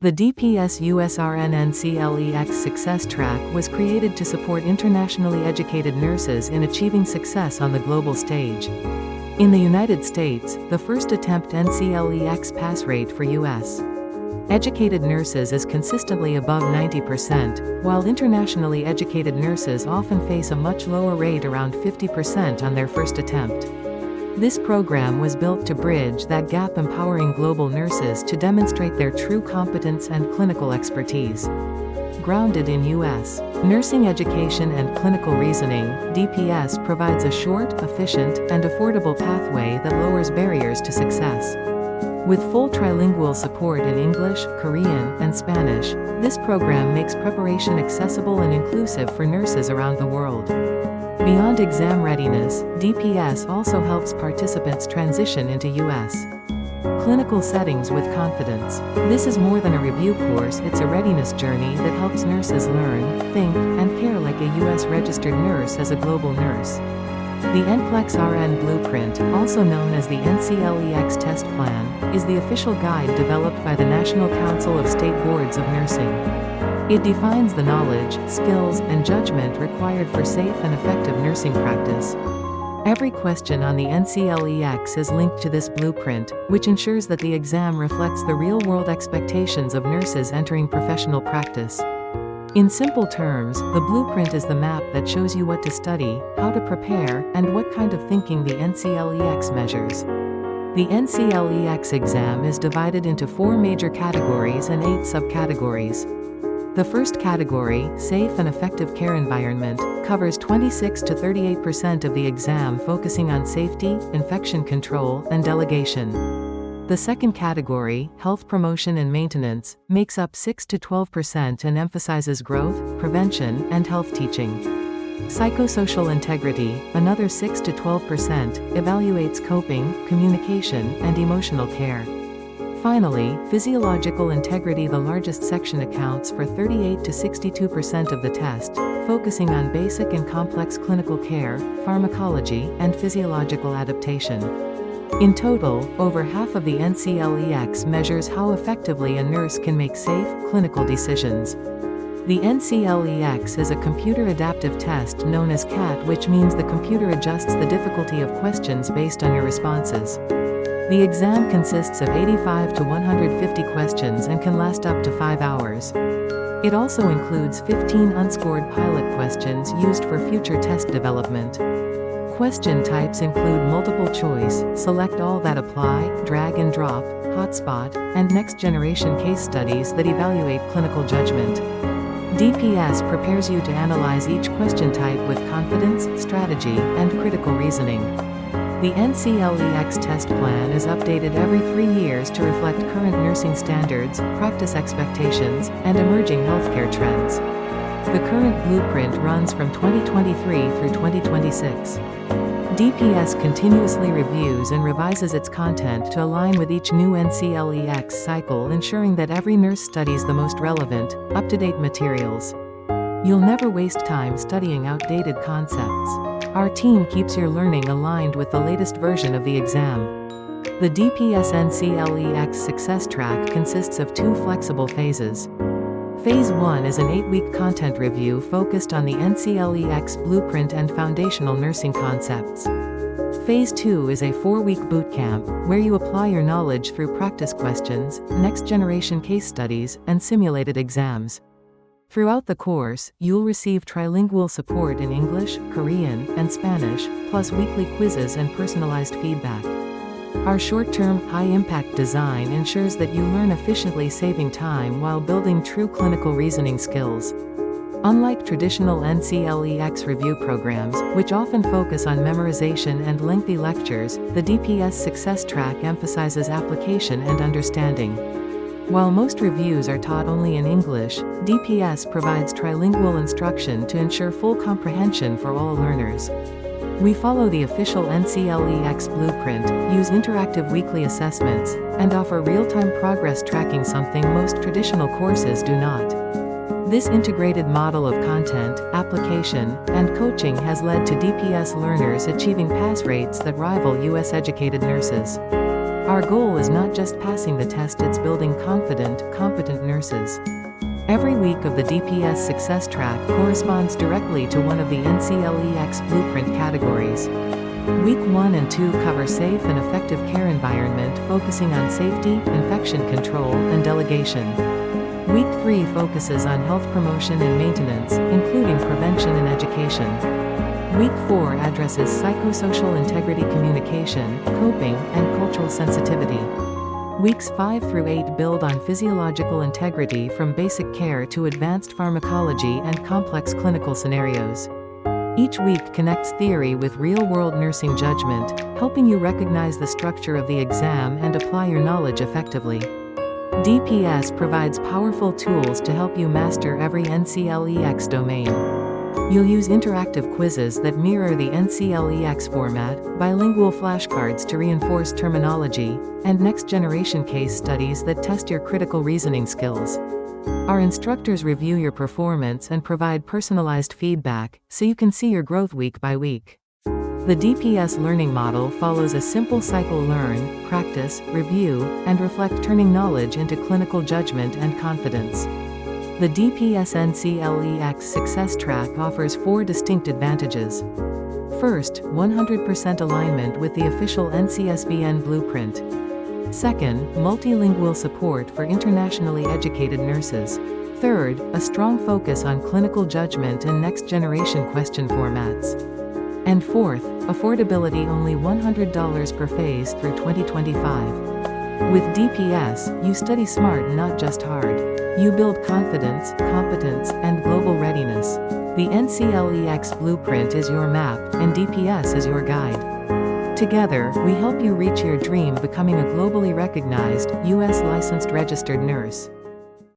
The DPS USRN NCLEX Success Track was created to support internationally educated nurses in achieving success on the global stage. In the United States, the first attempt NCLEX pass rate for U.S. educated nurses is consistently above 90%, while internationally educated nurses often face a much lower rate around 50% on their first attempt. This program was built to bridge that gap, empowering global nurses to demonstrate their true competence and clinical expertise. Grounded in U.S. nursing education and clinical reasoning, DPS provides a short, efficient, and affordable pathway that lowers barriers to success. With full trilingual support in English, Korean, and Spanish, this program makes preparation accessible and inclusive for nurses around the world. Beyond exam readiness, DPS also helps participants transition into U.S. clinical settings with confidence. This is more than a review course, it's a readiness journey that helps nurses learn, think, and care like a U.S. registered nurse as a global nurse. The NCLEX RN Blueprint, also known as the NCLEX Test Plan, is the official guide developed by the National Council of State Boards of Nursing. It defines the knowledge, skills, and judgment required for safe and effective nursing practice. Every question on the NCLEX is linked to this blueprint, which ensures that the exam reflects the real-world expectations of nurses entering professional practice. In simple terms, the blueprint is the map that shows you what to study, how to prepare, and what kind of thinking the NCLEX measures. The NCLEX exam is divided into 4 major categories and 8 subcategories. The first category, Safe and Effective Care Environment, covers 26 to 38% of the exam, focusing on safety, infection control, and delegation. The second category, Health Promotion and Maintenance, makes up 6 to 12% and emphasizes growth, prevention, and health teaching. Psychosocial Integrity, another 6 to 12%, evaluates coping, communication, and emotional care. Finally, Physiological Integrity, the largest section, accounts for 38 to 62% of the test, focusing on basic and complex clinical care, pharmacology, and physiological adaptation. In total, over half of the NCLEX measures how effectively a nurse can make safe, clinical decisions. The NCLEX is a computer adaptive test known as CAT, which means the computer adjusts the difficulty of questions based on your responses. The exam consists of 85 to 150 questions and can last up to 5 hours. It also includes 15 unscored pilot questions used for future test development. Question types include multiple choice, select all that apply, drag and drop, hotspot, and next-generation case studies that evaluate clinical judgment. DPS prepares you to analyze each question type with confidence, strategy, and critical reasoning. The NCLEX test plan is updated every 3 years to reflect current nursing standards, practice expectations, and emerging healthcare trends. The current blueprint runs from 2023 through 2026. DPS continuously reviews and revises its content to align with each new NCLEX cycle, ensuring that every nurse studies the most relevant, up-to-date materials. You'll never waste time studying outdated concepts. Our team keeps your learning aligned with the latest version of the exam. The DPS NCLEX Success Track consists of 2 flexible phases. Phase 1 is an 8-week content review focused on the NCLEX blueprint and foundational nursing concepts. Phase 2 is a 4-week bootcamp, where you apply your knowledge through practice questions, next-generation case studies, and simulated exams. Throughout the course, you'll receive trilingual support in English, Korean, and Spanish, plus weekly quizzes and personalized feedback. Our short-term, high-impact design ensures that you learn efficiently, saving time while building true clinical reasoning skills. Unlike traditional NCLEX review programs, which often focus on memorization and lengthy lectures, the DPS Success Track emphasizes application and understanding. While most reviews are taught only in English, DPS provides trilingual instruction to ensure full comprehension for all learners. We follow the official NCLEX blueprint, use interactive weekly assessments, and offer real-time progress tracking, something most traditional courses do not. This integrated model of content, application, and coaching has led to DPS learners achieving pass rates that rival U.S. educated nurses. Our goal is not just passing the test, it's building confident, competent nurses. Every week of the DPS success track corresponds directly to one of the NCLEX blueprint categories. Week 1 and 2 cover safe and effective care environment, focusing on safety, infection control, and delegation. Week 3 focuses on health promotion and maintenance, including prevention and education. Week 4 addresses psychosocial integrity, communication, coping, and cultural sensitivity. Weeks 5 through 8 build on physiological integrity from basic care to advanced pharmacology and complex clinical scenarios. Each week connects theory with real-world nursing judgment, helping you recognize the structure of the exam and apply your knowledge effectively. DPS provides powerful tools to help you master every NCLEX domain. You'll use interactive quizzes that mirror the NCLEX format, bilingual flashcards to reinforce terminology, and next-generation case studies that test your critical reasoning skills. Our instructors review your performance and provide personalized feedback, so you can see your growth week by week. The DPS learning model follows a simple cycle: learn, practice, review, and reflect, turning knowledge into clinical judgment and confidence. The DPS NCLEX success track offers 4 distinct advantages. First, 100% alignment with the official NCSBN blueprint. Second, multilingual support for internationally educated nurses. Third, a strong focus on clinical judgment and next-generation question formats. And fourth, affordability: only $100 per phase through 2025. With DPS, you study smart, not just hard. You build confidence, competence, and global readiness. The NCLEX blueprint is your map, and DPS is your guide. Together, we help you reach your dream, becoming a globally recognized, U.S. licensed registered nurse.